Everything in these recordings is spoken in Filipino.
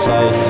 size.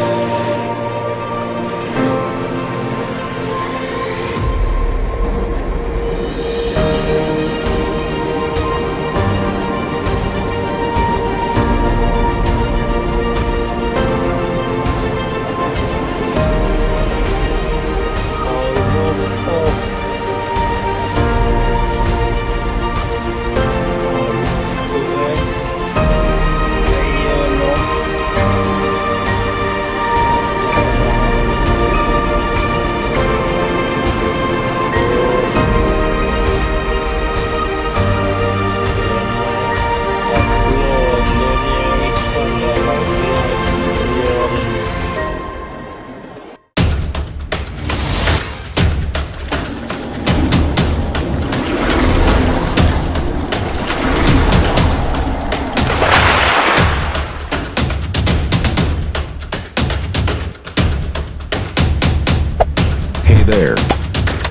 Hey there.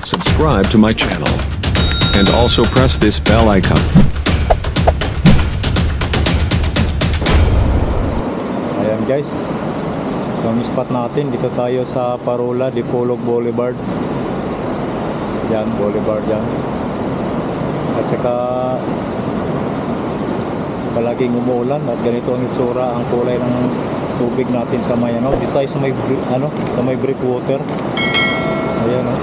Subscribe to my channel. And also press this bell icon. Ayan guys, yung spot natin, dito tayo sa Parola, Dipolog Boulevard. Yan, Boulevard yan. At saka palaging umuulan at ganito ang itsura, ang kulay ng tubig natin sa may ano. Dito tayo sa may sa may breakwater. Ayan o.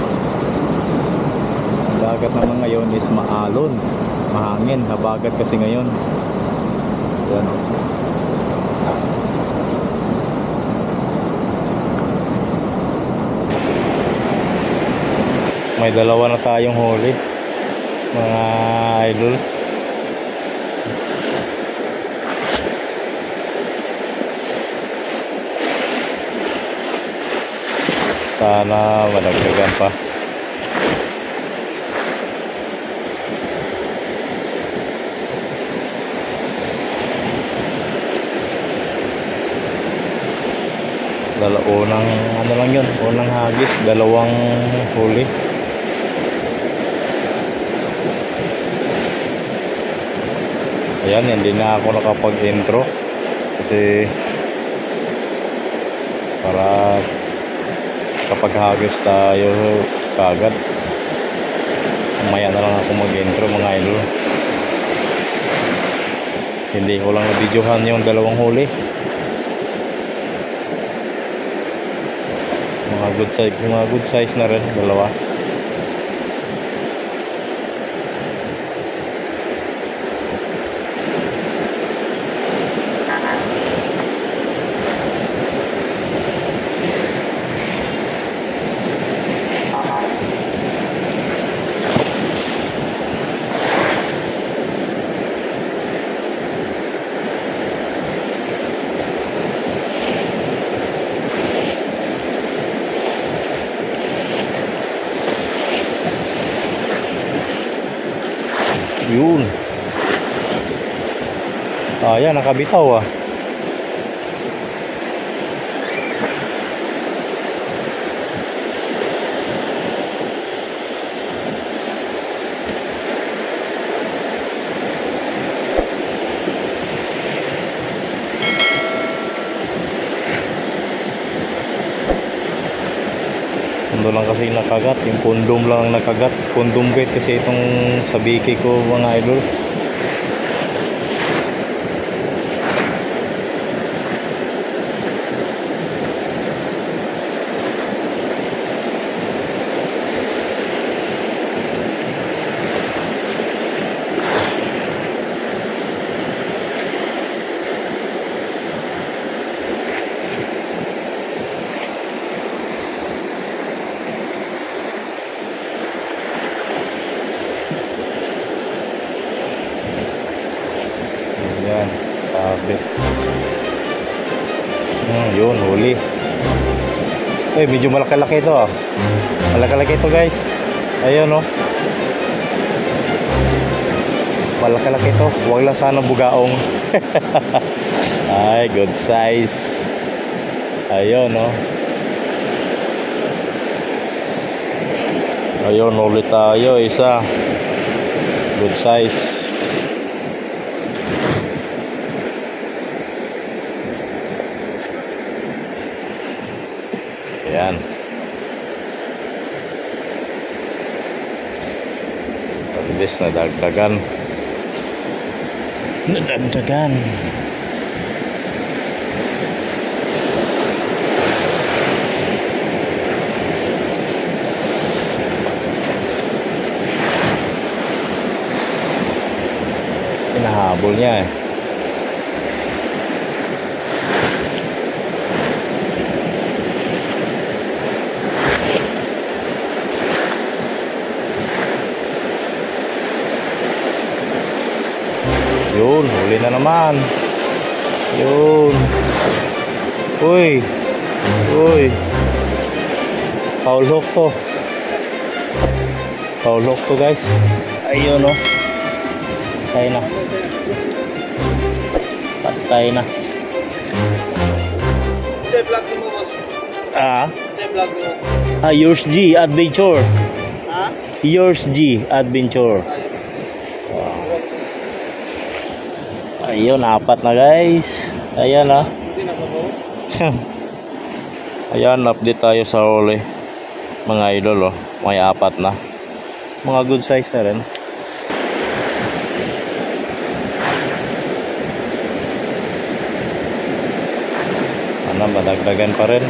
Ang dagat naman ngayon is maalon, mahangin, habagat kasi ngayon. Ayan o. May dalawa na tayong huli, mga idol. Sana madagdagan pa. Unang ano lang yun, unang hagis, dalawang huli. Ayan, hindi na ako nakapag-intro kasi para kapag hagis tayo kagad, mamaya na lang ako mag-intro mga idol. Hindi ko lang na-videohan yung dalawang huli. Mga good size na rin, dalawa. Yun. Ayan, nakabitaw ah. Pundo lang kasi nakagat, yung pundom lang nakagat, pundom bait kasi itong sabiki ko mga idol. Yan, sabi. Yun, huli. Eh, medyo malaki-laki ito ah. Malaki-laki ito guys. Ayun oh. Malaki-laki ito. Huwag lang sana bugaong. Ay, good size. Ayun oh. Ayun, ulit tayo. Isa. Good size. Ayan. This nadagdagan. Nadagdagan. Hinahabol niya eh. Yun, huli na naman. Yun. Uy. Uy. Foul hook to. Foul hook to guys. Ayun oh. Patay na. Patay na. Vlog mo, boss. Vlog mo. Yours G Adventure. Ha? Yours G Adventure. Ayun, 4 na guys. Ayan Hindi na sa Ayan, update tayo sa huli. Mga idol may 4 na. Mga good size na rin. Madagdagan pa rin.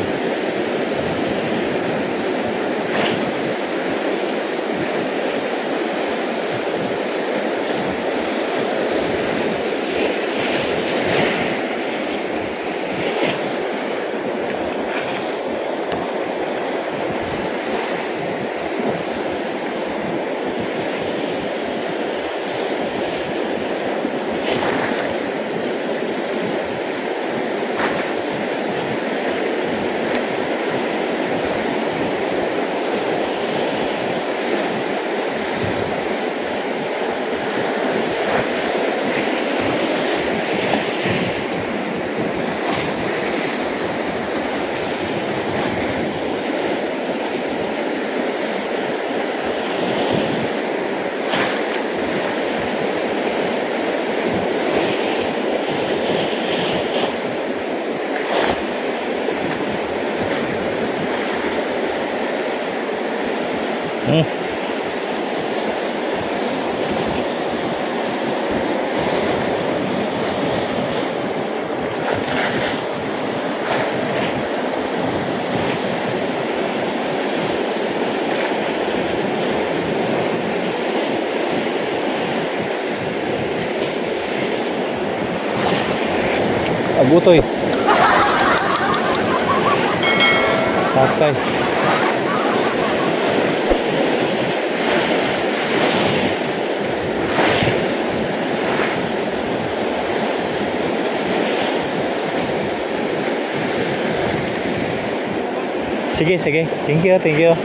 Agutoy. Patay. Sige, sige. Thank you, thank you.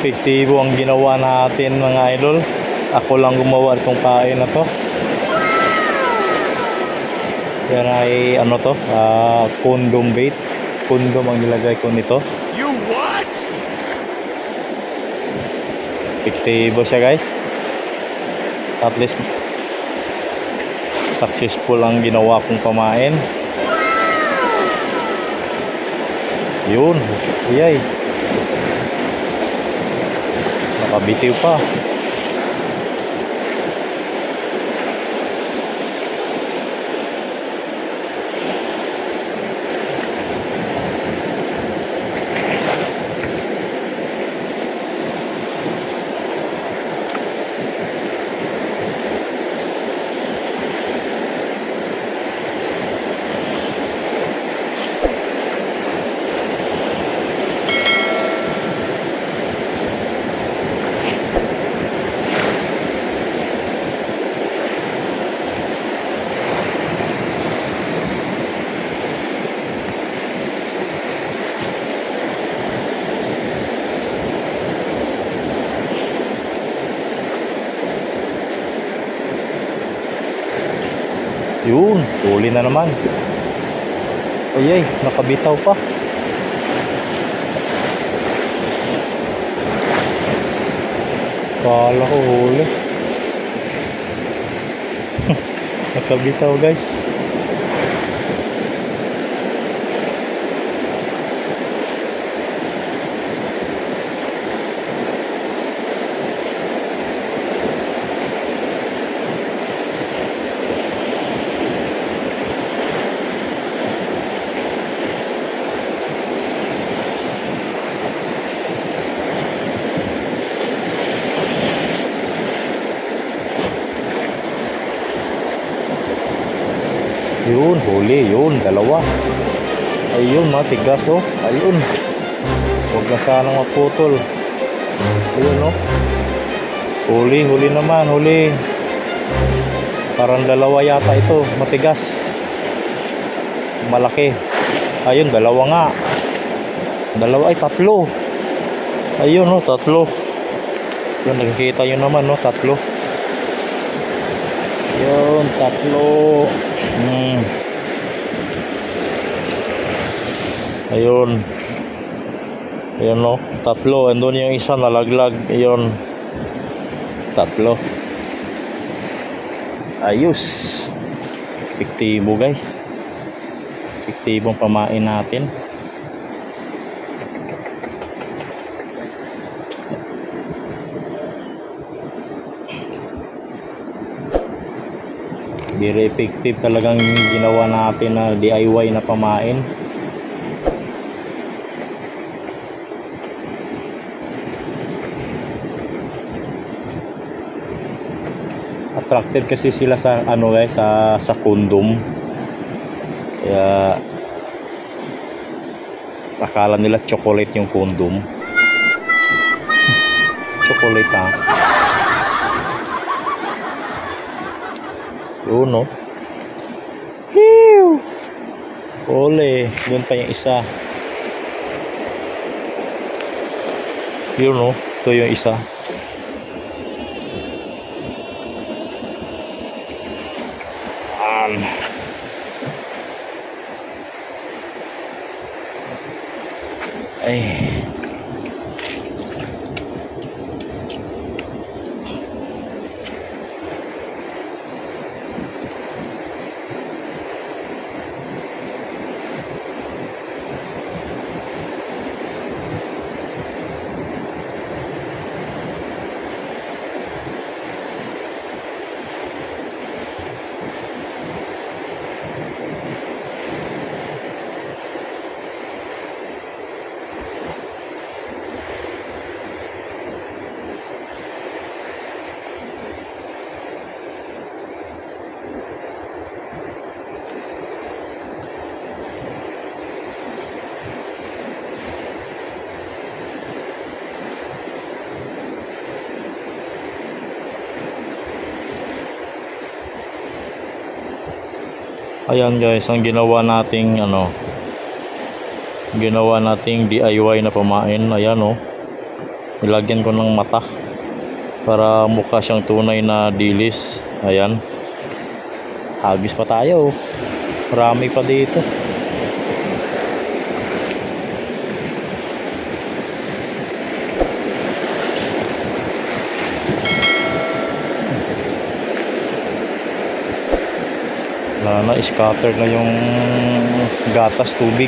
Epektibo ang ginawa natin mga idol. Ako lang gumawa itong pain na to. Yan ay ano to, condom bait. Condom ang nilagay ko nito. You what? Epektibo siya guys. At least successful ang ginawa kong pamain. Yun, iyay. Nakabitiw pa. Yun, huli na naman. Ayay, nakabitaw pa. Kala ko huli. Nakabitaw guys. Yun, huli, yun, dalawa. Ayun, matigas oh. Ayun. Huwag na sanang maputol. Ayun oh. Huli, huli naman, huli. Parang dalawa yata ito, matigas. Malaki. Ayun, dalawa nga. Dalawa, ay tatlo. Ayun oh, tatlo. Yun, nakikita yun naman oh, tatlo. Yun, tatlo. Ayun. Ayun no, tatlo. Andun yung isa nalaglag. Ayun. Tatlo. Ayos. Epektibo guys. Epektibong pamain natin. Very effective talagang ginawa natin na DIY na pamain. Attracted kasi sila sa ano guys, sa kondom. Kaya akala nila chocolate yung kondom. Chocolate ha. Yun no. Hiu! Ole, doon pa yung isa. Yun no, ito yung isa. Ay. Ayan guys, ang ginawa nating ginawa nating DIY na pamain. Ayan oh. Nilagyan ko ng mata para mukha siyang tunay na dilis. Ayan. Hagis pa tayo. Marami pa dito. Na-scatter na yung gatas tubig.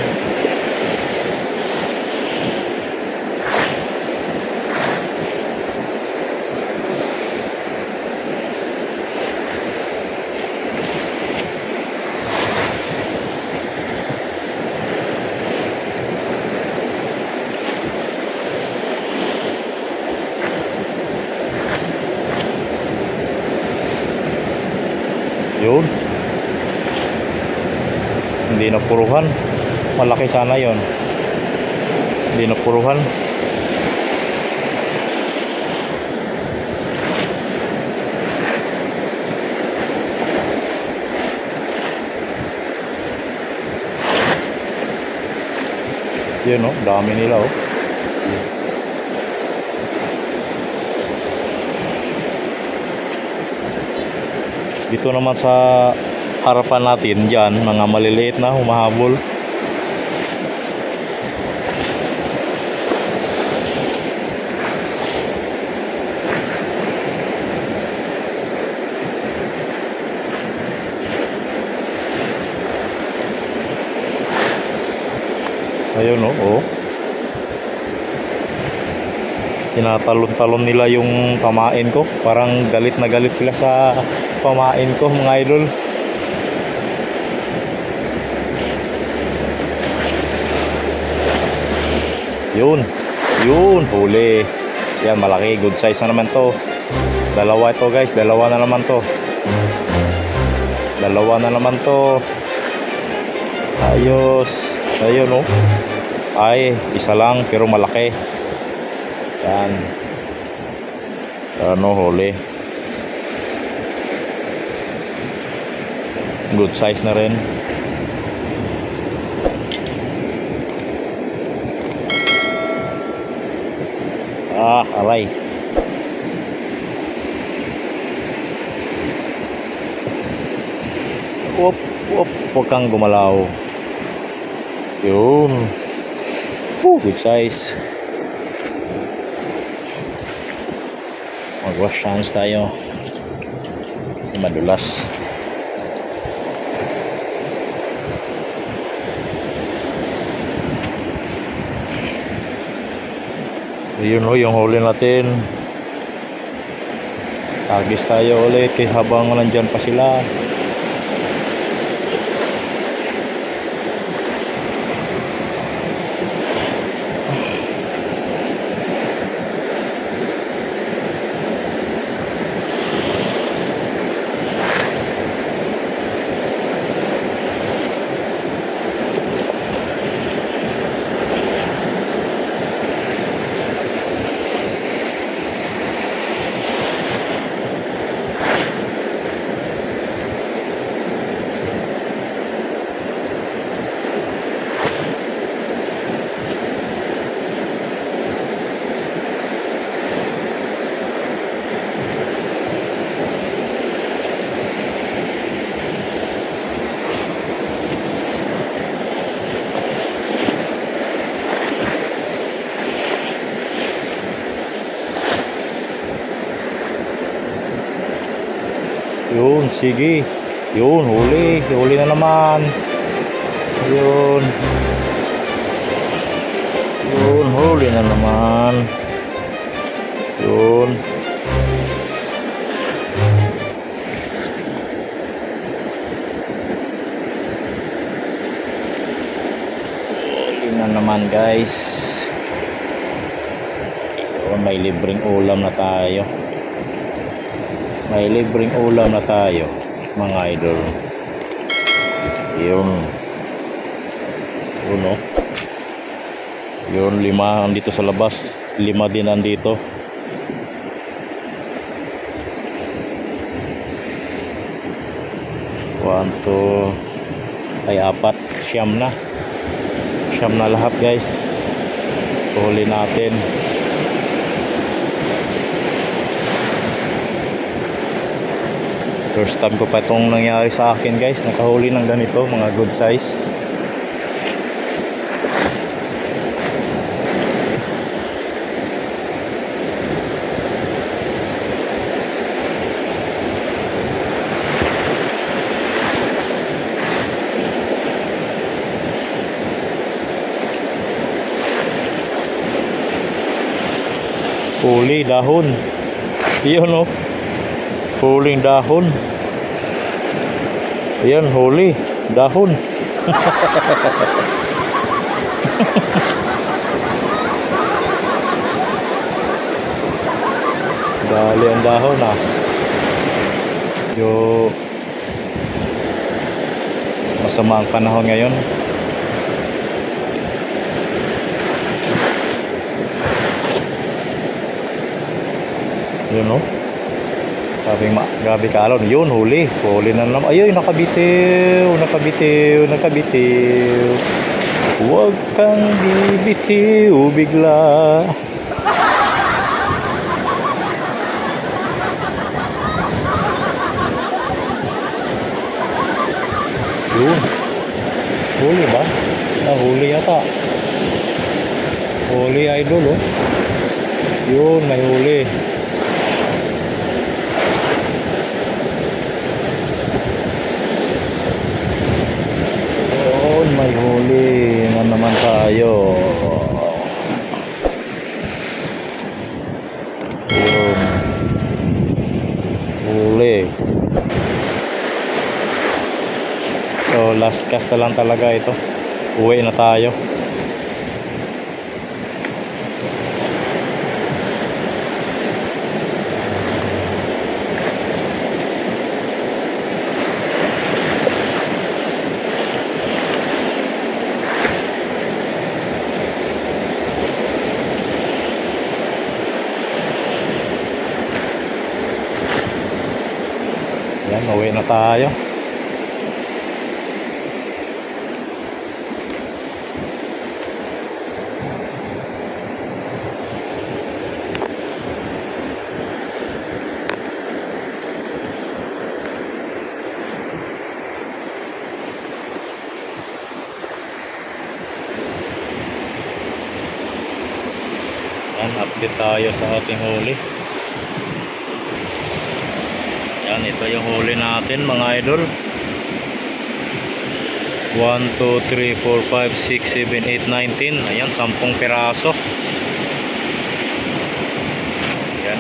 Yun. Hindi napuruhan. Malaki sana yon. Hindi napuruhan. Yun oh, dami nila oh. Dito naman sa harapan natin dyan, mga maliliit na humahabol. Ayun oh. Tinatalon-talon nila yung pamain ko. Parang galit na galit sila sa pamain ko, mga idol. Yun, huli. Yan, malaki, good size na naman to. Dalawa ito guys, dalawa na naman to. Ayos. Ayun oh. Ay, isa lang pero malaki. Yan. Ano, huli. Good size na rin. Aray. Huwag kang gumalaw. Yun. Good size. Mag-wash hands tayo. Kasi madulas. Yun o, yung huli natin. Tagis tayo ulit kaya habang nandyan pa sila. Yun, sige. Yun, huli. Huli na naman. Yun. Yun, huli na naman. Yun. Huli na naman guys. Yun, may libreng ulam na tayo. May libreng ulam na tayo, mga idol. Yun. Yun o. Yun, 5 andito sa labas. 5 din andito. 1, 2, ay 4. Siyam na lahat guys. Huli natin. First time ko pa itong nangyari sa akin guys, nakahuli ng ganito, mga good size. Huli dahon. Iyon oh. Huling dahon. Ayan, huli dahon. Dali ang dahon ah. Yo, masama ang panahon ngayon. Yun no. Grabe ka alon. Yun, huli na naman. Ayun, nakabitiw. Huwag kang bibitiw bigla. yata. Huli idol oh. Yun, may huli. Yun, may huli na naman tayo. Yun. Huli. So last cast na lang talaga ito. Uwi na tayo. Yan, uwi na tayo. Yan, update tayo sa ating huli. Yan, ito yung huli natin mga idol. 1, 2, 3, 4, 5, 6, 7, 8, 19. Ayan, 10 piraso. Ayan.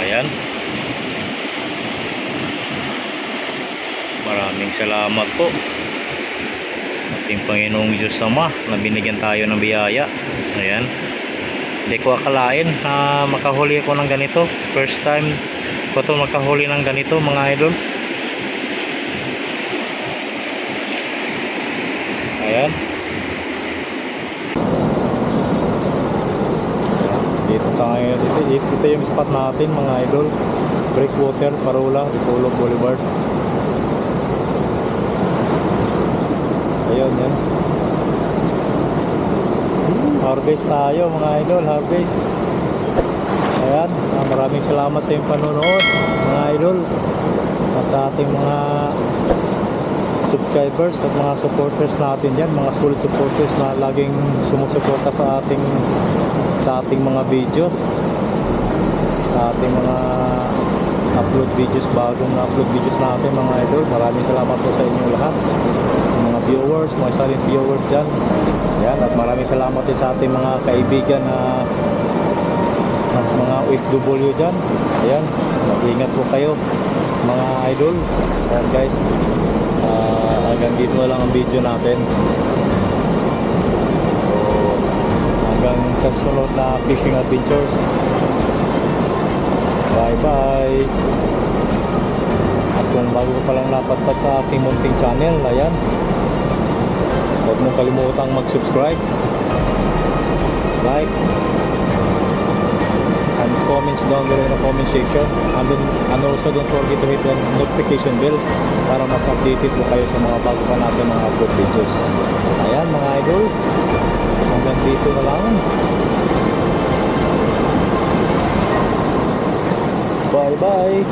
Ayan. Maraming salamat po ating Panginoong Diyos Ama na binigyan tayo ng biyaya. Ayan, hindi ko akalain na makahuli ako ng ganito. First time ko to makahuli ng ganito mga idol. Ayan, dito tayo. Ito yung spot natin mga idol. Breakwater, Parola, Dipolog Boulevard. Ayun, yan. Harvest tayo mga idol, harvest. Ayan, maraming salamat sa iyong panonood mga idol, at sa ating mga subscribers at mga supporters natin dyan, mga solid supporters na laging sumusuporta sa ating mga video, sa ating mga upload videos, bagong upload videos natin mga idol. Maraming salamat po sa inyong lahat, mga viewers, mga silent viewers dyan. Yan, at maraming salamat din sa ating mga kaibigan na mga OFW dyan. Ayan, mag-ingat po kayo mga idol. Ayan guys, hanggang dito na lang ang video natin. So, hanggang sa sunod na fishing adventures. Bye bye. At kung bago ka palang napadpad sa aking munting channel, ayan, huwag mong kalimutang mag-subscribe, like, and comments down below in the comment section. And also don't forget to hit the notification bell para mas updated po kayo sa mga bago pa natin mga upload videos. Ayan mga idol, hanggang dito na lang. Bye bye.